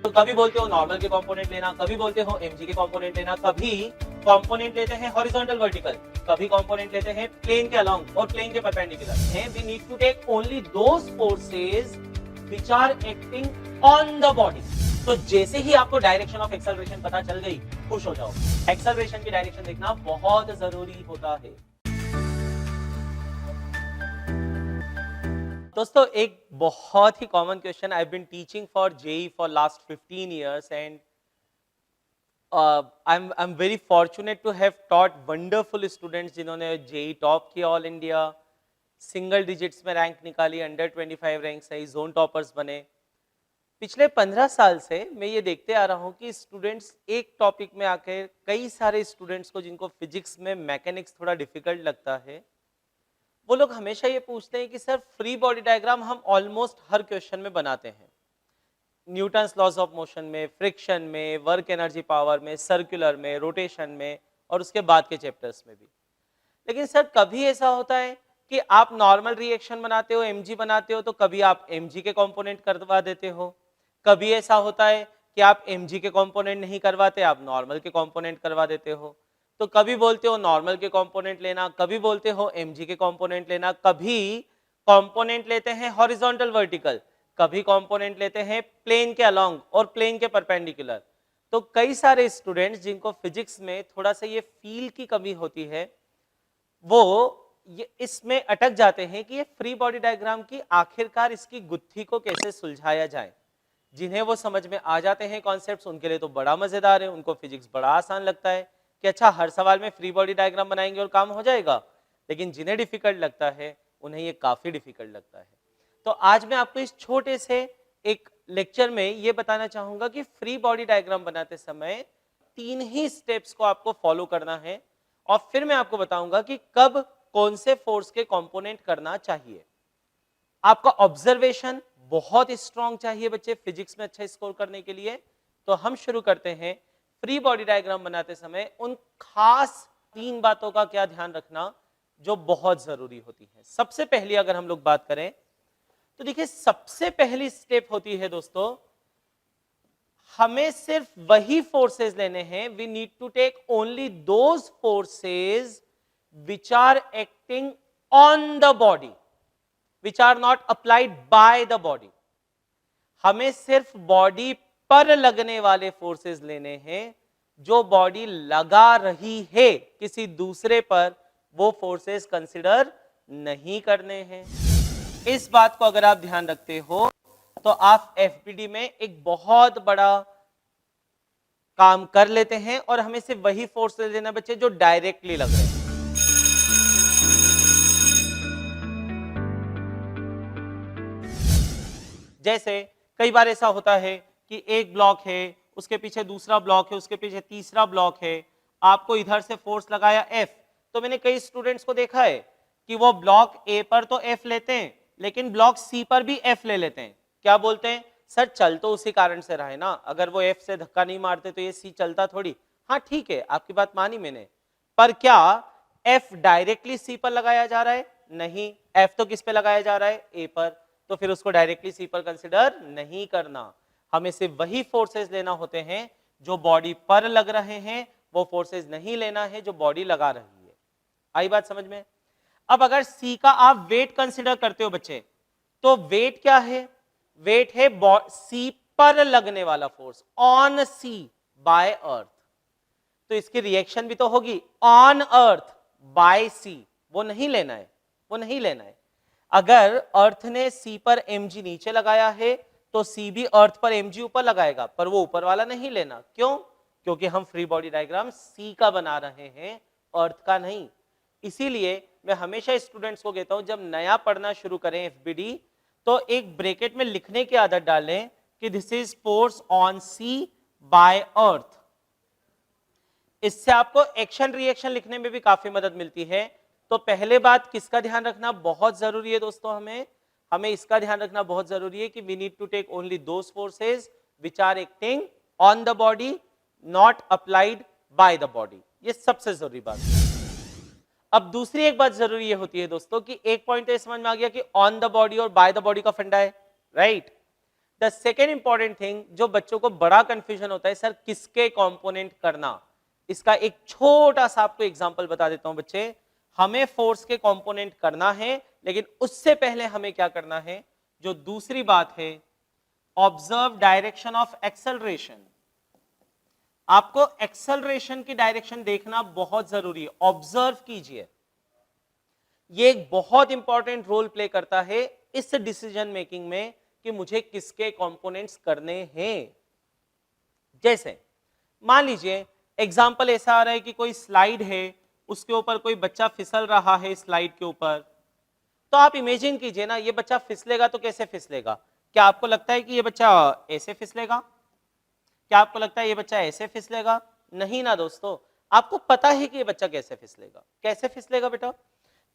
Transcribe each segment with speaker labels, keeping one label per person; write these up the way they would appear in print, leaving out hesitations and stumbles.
Speaker 1: तो कभी बोलते हो नॉर्मल के कंपोनेंट लेना, कभी बोलते हो mg के कंपोनेंट लेना, कभी कंपोनेंट लेते हैं हॉरिजॉन्टल वर्टिकल, कभी कंपोनेंट लेते हैं प्लेन के अलोंग और प्लेन के परपेंडिकुलर हैं। We need to take only those forces which are acting on the body. तो जैसे ही आपको डायरेक्शन ऑफ एक्सेलरेशन पता चल गई, खुश हो जाओ। एक्सेलरेशन की डायरेक्शन देखना बहुत जरूरी होता है। दोस्तों, एक बहुत ही common question, I have been teaching for JEE for last 15 years and I'm very fortunate to have taught wonderful students जिन्होंने जेई टॉप किया ऑल इंडिया, सिंगल डिजिट्स में रैंक निकाली, अंडर 25 रैंक सही, जोन टॉपर्स बने। पिछले 15 साल से मैं ये देखते आ रहा हूँ कि स्टूडेंट्स एक टॉपिक में आकर, कई सारे स्टूडेंट्स को जिनको फिजिक्स में मैकेनिक्स थोड़ा डिफिकल्ट लगता है, वो लोग हमेशा ये पूछते हैं कि सर फ्री बॉडी डायग्राम हम ऑलमोस्ट हर क्वेश्चन में बनाते हैं, न्यूटन्स लॉज ऑफ मोशन में, फ्रिक्शन में, वर्क एनर्जी पावर में, सर्कुलर में, रोटेशन में और उसके बाद के चैप्टर्स में भी। लेकिन सर कभी ऐसा होता है कि आप नॉर्मल रिएक्शन बनाते हो, एमजी बनाते हो, तो कभी आप एमजी के कंपोनेंट करवा देते हो, कभी ऐसा होता है कि आप एमजी के कंपोनेंट नहीं करवाते, आप नॉर्मल के कंपोनेंट करवा देते हो। तो कभी बोलते हो नॉर्मल के कंपोनेंट लेना, कभी बोलते हो एमजी के कंपोनेंट लेना, कभी कंपोनेंट लेते हैं हॉरिजॉन्टल वर्टिकल, कभी कंपोनेंट लेते हैं प्लेन के अलोंग और प्लेन के परपेंडिकुलर। तो कई सारे स्टूडेंट्स जिनको फिजिक्स में थोड़ा सा ये फील की कमी होती है, वो ये इसमें अटक जाते हैं कि ये फ्री बॉडी डायग्राम की आखिरकार इसकी गुत्थी को कैसे सुलझाया जाए। जिन्हें वो समझ में आ जाते हैं कॉन्सेप्ट्स, उनके लिए तो बड़ा मजेदार है, उनको फिजिक्स बड़ा आसान लगता है कि अच्छा हर सवाल में फ्री बॉडी डायग्राम बनाएंगे और काम हो जाएगा। लेकिन जिन्हें डिफिकल्ट लगता है, उन्हें ये काफी डिफिकल्ट लगता है। तो आज मैं आपको इस छोटे से एक लेक्चर में ये बताना चाहूंगा कि फ्री बॉडी डायग्राम बनाते समय 3 ही स्टेप्स को आपको फॉलो करना है, और फिर मैं आपको बताऊंगा कि कब कौन से फोर्स के कंपोनेंट करना चाहिए। आपका ऑब्जर्वेशन बहुत स्ट्रांग चाहिए बच्चे फिजिक्स में अच्छा स्कोर करने के लिए। तो हम शुरू करते हैं। फ्री बॉडी डायग्राम बनाते समय उन खास 3 बातों का क्या ध्यान रखना जो बहुत जरूरी होती है। सबसे पहली अगर हम लोग बात करें तो देखिए, सबसे पहली स्टेप होती है दोस्तों, हमें सिर्फ वही फोर्सेस लेने हैं। We need to take only those forces which are acting on the body, which are not applied by the body. हमें सिर्फ बॉडी पर लगने वाले फोर्सेस लेने हैं, जो बॉडी लगा रही है किसी दूसरे पर, वो फोर्सेस कंसिडर नहीं करने हैं। इस बात को अगर आप ध्यान रखते हो तो आप एफबीडी में एक बहुत बड़ा काम कर लेते हैं, और हमें सिर्फ वही फोर्सेस लेना बच्चे जो डायरेक्टली लग रहे हैं। जैसे कई बार ऐसा होता है कि एक ब्लॉक है, उसके पीछे दूसरा ब्लॉक है, उसके पीछे तीसरा ब्लॉक है, आपको इधर से फोर्स लगाया F। तो मैंने कई स्टूडेंट्स को देखा है कि वो ब्लॉक A पर तो F लेते हैं, लेकिन ब्लॉक C पर भी F ले लेते हैं। क्या बोलते हैं, सर चल तो उसी कारण से रहा है ना, अगर वो F से धक्का नहीं मारते तो ये C चलता थोड़ी। हाँ ठीक है, आपकी बात मानी मैंने, पर क्या F डायरेक्टली C पर लगाया जा रहा है? नहीं, F तो किस पे लगाया जा रहा है? A पर। तो फिर उसको डायरेक्टली सी पर कंसिडर नहीं करना। हमें सिर्फ वही फोर्सेस लेना होते हैं जो बॉडी पर लग रहे हैं, वो फोर्सेस नहीं लेना है जो बॉडी लगा रही है। आई बात समझ में? अब अगर सी का आप वेट कंसिडर करते हो बच्चे, तो वेट क्या है? वेट है सी पर लगने वाला फोर्स, ऑन सी बाय अर्थ। तो इसकी रिएक्शन भी तो होगी ऑन अर्थ बाय सी, वो नहीं लेना है, वो नहीं लेना है। अगर अर्थ ने सी पर mg नीचे लगाया है, तो सी भी अर्थ पर mg ऊपर लगाएगा, पर वो ऊपर वाला नहीं लेना। क्यों? क्योंकि हम फ्री बॉडी डायग्राम सी का बना रहे हैं, अर्थ का नहीं। इसीलिए मैं हमेशा स्टूडेंट्स को कहता हूं, जब नया पढ़ना शुरू करें एफबीडी, तो एक ब्रैकेट में लिखने की आदत डालें कि this is force on C by earth. इससे आपको एक्शन रिएक्शन लिखने में भी काफी मदद मिलती है। तो पहले बात किसका ध्यान रखना बहुत जरूरी है दोस्तों, हमें इसका ध्यान रखना बहुत जरूरी है कि we need to take only those forces which are acting on the body, not applied by the body. ये सबसे जरूरी बात। अब दूसरी एक बात जरूरी ये होती है दोस्तों कि एक पॉइंट तो समझ में आ गया कि ऑन द बॉडी और बाय द बॉडी का फंडा है, right? The second important thing जो बच्चों को बड़ा कंफ्यूजन होता है, सर किसके कंपोनेंट करना, इसका एक छोटा सा आपको एग्जांपल बता देता हूं बच्चे। हमें फोर्स के कंपोनेंट करना है, लेकिन उससे पहले हमें क्या करना है, जो दूसरी बात है, ऑब्जर्व डायरेक्शन ऑफ एक्सेलरेशन। आपको एक्सेलरेशन की डायरेक्शन देखना बहुत जरूरी है, ऑब्जर्व कीजिए। ये एक बहुत इंपॉर्टेंट रोल प्ले करता है इस डिसीजन मेकिंग में कि मुझे किसके कंपोनेंट्स करने हैं। जैसे मान लीजिए एग्जाम्पल ऐसा आ रहा है कि कोई स्लाइड है, उसके ऊपर कोई बच्चा फिसल रहा है स्लाइड के ऊपर, तो आप इमेजिन कीजिए ना, ये बच्चा फिसलेगा तो कैसे फिसलेगा? क्या आपको लगता है कि ये बच्चा ऐसे फिसलेगा? क्या आपको लगता है ये बच्चा ऐसे फिसलेगा? नहीं ना दोस्तों, आपको पता है कि ये बच्चा कैसे फिसलेगा। कैसे फिसलेगा बेटा?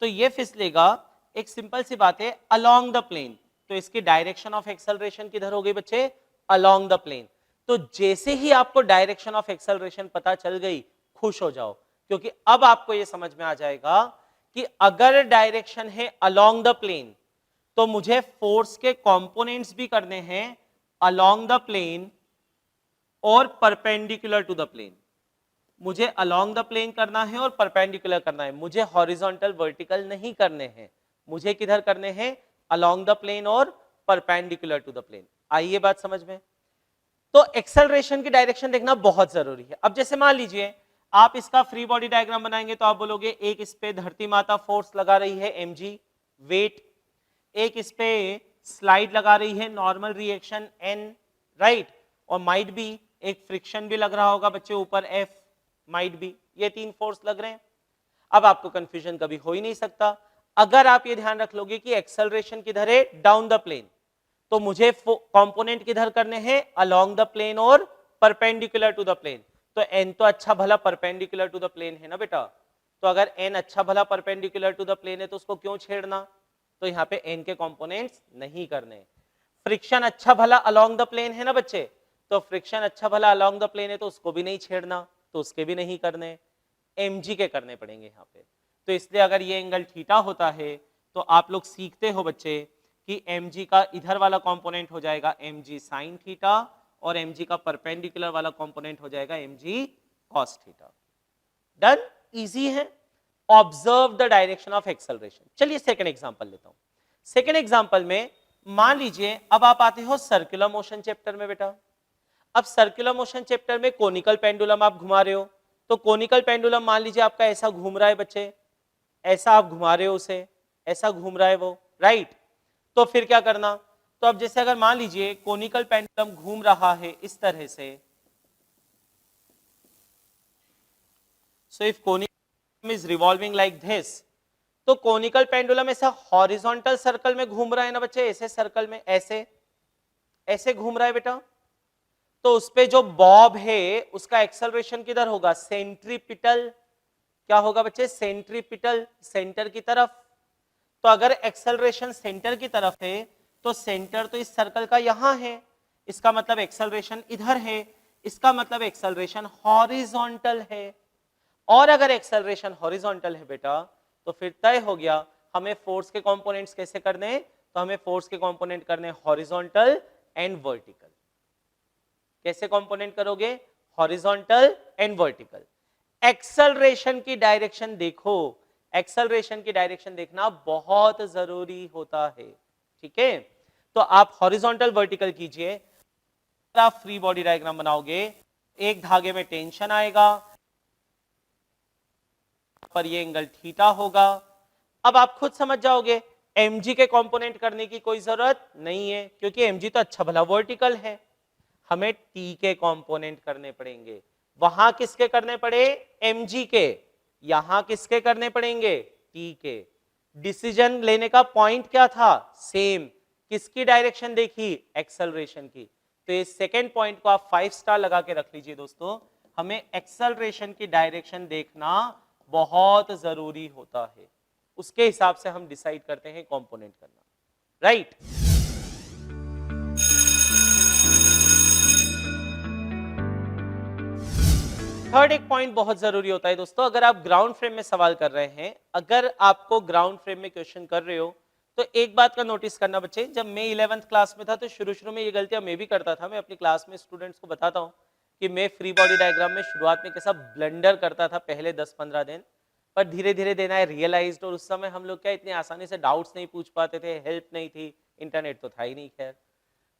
Speaker 1: तो ये फिसलेगा, एक सिंपल सी बात है, अलोंग द प्लेन। तो इसकी डायरेक्शन ऑफ एक्सेलरेशन किधर हो गई बच्चे? Along the plane. तो जैसे ही आपको डायरेक्शन ऑफ एक्सेलरेशन पता चल गई, खुश हो जाओ, क्योंकि अब आपको यह समझ में आ जाएगा कि अगर डायरेक्शन है अलोंग द प्लेन, तो मुझे फोर्स के कंपोनेंट्स भी करने हैं अलोंग द प्लेन और परपेंडिकुलर टू द प्लेन। मुझे अलोंग द प्लेन करना है और परपेंडिकुलर करना है, मुझे हॉरिजॉन्टल वर्टिकल नहीं करने हैं। मुझे किधर करने हैं? अलोंग द प्लेन और परपेंडिकुलर टू द प्लेन। आइए बात समझ में। तो एक्सेलरेशन की डायरेक्शन देखना बहुत जरूरी है। अब जैसे मान लीजिए आप इसका फ्री बॉडी डायग्राम बनाएंगे, तो आप बोलोगे एक इस पे धरती माता फोर्स लगा रही है mg वेट, एक इस पे स्लाइड लगा रही है नॉर्मल रिएक्शन n, राइट, और माइट बी एक फ्रिक्शन भी लग रहा होगा बच्चे ऊपर F, माइट बी, ये तीन फोर्स लग रहे हैं। अब आपको कंफ्यूजन कभी हो ही नहीं सकता अगर आप ये ध्यान रख लोगे कि एक्सेलरेशन किधर है? Down the plane. तो मुझे कंपोनेंट किधर करने हैं? अलोंग द प्लेन और परपेंडिकुलर टू द प्लेन। तो n तो अच्छा भला परपेंडिकुलर टू द प्लेन है ना बेटा, तो अगर n अच्छा भला परपेंडिकुलर टू द प्लेन है तो उसको क्यों छेड़ना? तो यहाँ पे n के कंपोनेंट्स नहीं करने। फ्रिक्शन अच्छा भला अलोंग द प्लेन है ना बच्चे, तो फ्रिक्शन अच्छा भला अलोंग द प्लेन है तो उसको भी नहीं छेड़ना, तो उसके भी नहीं करने, mg के करने पड़ेंगे यहाँ पे। तो इसलिए अगर ये एंगल थीटा होता है तो आप लोग सीखते हो बच्चे कि mg का इधर वाला कंपोनेंट हो जाएगा mg sin थीटा और mg का परपेंडिकुलर वाला कंपोनेंट हो जाएगा mg cos theta. Done, easy है। Observe the direction of acceleration. चलिए सेकंड एग्जांपल लेता हूं। सेकंड एग्जांपल में मान लीजिए अब आप आते हो सर्कुलर मोशन चैप्टर में बेटा। अब सर्कुलर मोशन चैप्टर में कोनिकल पेंडुलम आप घुमा रहे हो, तो कोनिकल पेंडुलम मान लीजिए आपका ऐसा घूम रहा है बच्चे, ऐसा आप घुमा रहे हो उसे, ऐसा घूम रहा है वो, राइट। तो फिर क्या करना? तो अब जैसे अगर मान लीजिए कोनिकल पेंडुलम घूम रहा है इस तरह से, so if conical is revolving like this, तो कोनिकल पेंडुलम ऐसा हॉरिजॉन्टल सर्कल में घूम रहा है ना बच्चे, ऐसे सर्कल में ऐसे ऐसे घूम रहा है बेटा। तो उस पे जो बॉब है उसका एक्सेलरेशन किधर होगा? सेंट्रीपिटल। क्या होगा बच्चे? सेंट्रीपिटल, सेंटर की तरफ। तो अगर एक्सेलरेशन सेंटर की तरफ है तो सेंटर तो इस सर्कल का यहां है, इसका मतलब एक्सेलरेशन इधर है, इसका मतलब एक्सेलरेशन हॉरिजॉन्टल है। और अगर एक्सेलरेशन हॉरिजॉन्टल है बेटा तो फिर तय हो गया हमें फोर्स के कंपोनेंट्स कैसे करने? तो हमें फोर्स के कंपोनेंट करने हॉरिजॉन्टल एंड वर्टिकल। कैसे कंपोनेंट करोगे? Horizontal and vertical. एक्सेलरेशन की डायरेक्शन देखो, एक्सेलरेशन की डायरेक्शन देखना बहुत जरूरी होता है, ठीक है। तो आप हॉरिजॉन्टल वर्टिकल कीजिए, आप फ्री बॉडी डायग्राम बनाओगे, एक धागे में टेंशन आएगा, पर ये एंगल थीटा होगा। अब आप खुद समझ जाओगे mg के कंपोनेंट करने की कोई जरूरत नहीं है, क्योंकि mg तो अच्छा भला वर्टिकल है। हमें t के कंपोनेंट करने पड़ेंगे। वहां किसके करने पड़े? mg के। यहां किसके करने पड़ेंगे? t के। डिसीजन लेने का पॉइंट क्या था? सेम। किसकी डायरेक्शन देखी? एक्सेलरेशन की। तो इस सेकेंड पॉइंट को आप 5 स्टार लगा के रख लीजिए दोस्तों। हमें एक्सेलरेशन की डायरेक्शन देखना बहुत जरूरी होता है, उसके हिसाब से हम डिसाइड करते हैं कंपोनेंट करना, राइट। थर्ड एक पॉइंट बहुत जरूरी होता है दोस्तों, अगर आप ग्राउंड फ्रेम में सवाल कर रहे हैं, अगर आपको ग्राउंड फ्रेम में क्वेश्चन कर रहे हो तो एक बात का नोटिस करना बच्चे, जब मैं 11th क्लास में था तो शुरू शुरू में ये गलतियां मैं भी करता था। मैं अपनी क्लास में स्टूडेंट्स को बताता हूँ कि मैं फ्री बॉडी डायग्राम में शुरुआत में कैसा ब्लंडर करता था पहले 10-15 दिन, पर धीरे धीरे देन आई रियलाइज्ड। और उस समय हम लोग क्या इतनी आसानी से डाउट्स नहीं पूछ पाते थे, हेल्प नहीं थी, इंटरनेट तो था ही नहीं खैर।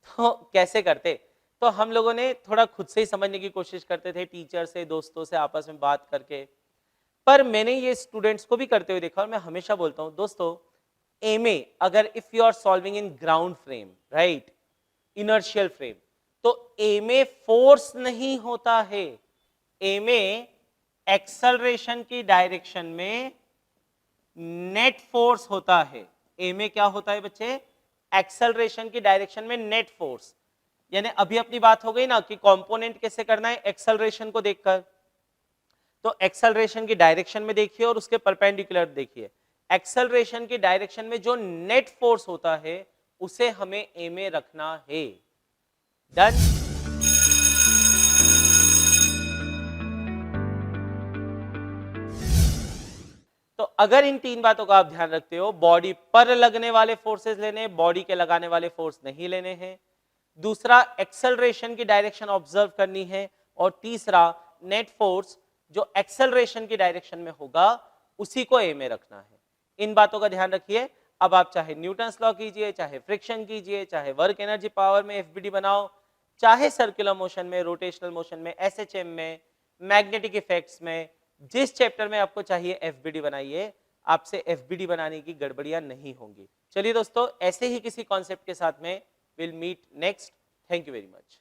Speaker 1: तो कैसे करते, तो हम लोगों ने थोड़ा खुद से ही समझने की कोशिश करते थे, टीचर से, दोस्तों से आपस में बात करके। पर मैंने ये स्टूडेंट्स को भी करते हुए देखा, और मैं हमेशा बोलता हूँ दोस्तों, एमए अगर if you are solving in ground frame, right, inertial frame, तो एमए फोर्स नहीं होता है। एमए एक्सेलरेशन की डायरेक्शन में नेट फोर्स होता है। एमए क्या होता है बच्चे? एक्सेलरेशन की डायरेक्शन में नेट फोर्स। यानी अभी अपनी बात हो गई ना कि कंपोनेंट कैसे करना है, एक्सेलरेशन को देखकर। तो एक्सेलरेशन की डायरेक्शन में देखिए और उसके परपेंडिकुलर देखिए। एक्सेलरेशन की डायरेक्शन में जो नेट फोर्स होता है उसे हमें ए में रखना है। डन। तो अगर इन तीन बातों का आप ध्यान रखते हो, बॉडी पर लगने वाले फोर्सेस लेने, बॉडी के लगाने वाले फोर्स नहीं लेने हैं। दूसरा, एक्सेलरेशन की डायरेक्शन ऑब्जर्व करनी है। और तीसरा, नेट फोर्स जो एक्सेलरेशन की डायरेक्शन में होगा उसी को ए में रखना है। इन बातों का ध्यान रखिए। अब आप चाहे न्यूटन्स लॉ कीजिए, चाहे फ्रिक्शन कीजिए, चाहे वर्क एनर्जी पावर में एफबीडी बनाओ, चाहे सर्कुलर मोशन में, रोटेशनल मोशन में, एसएचएम में, मैग्नेटिक इफेक्ट्स में, जिस चैप्टर में आपको चाहिए एफबीडी बनाइए। आपसे एफबीडी बनाने की गड़बड़ियां नहीं होंगी। चलिए दोस्तों, ऐसे ही किसी कॉन्सेप्ट के साथ में will meet next. Thank you very much.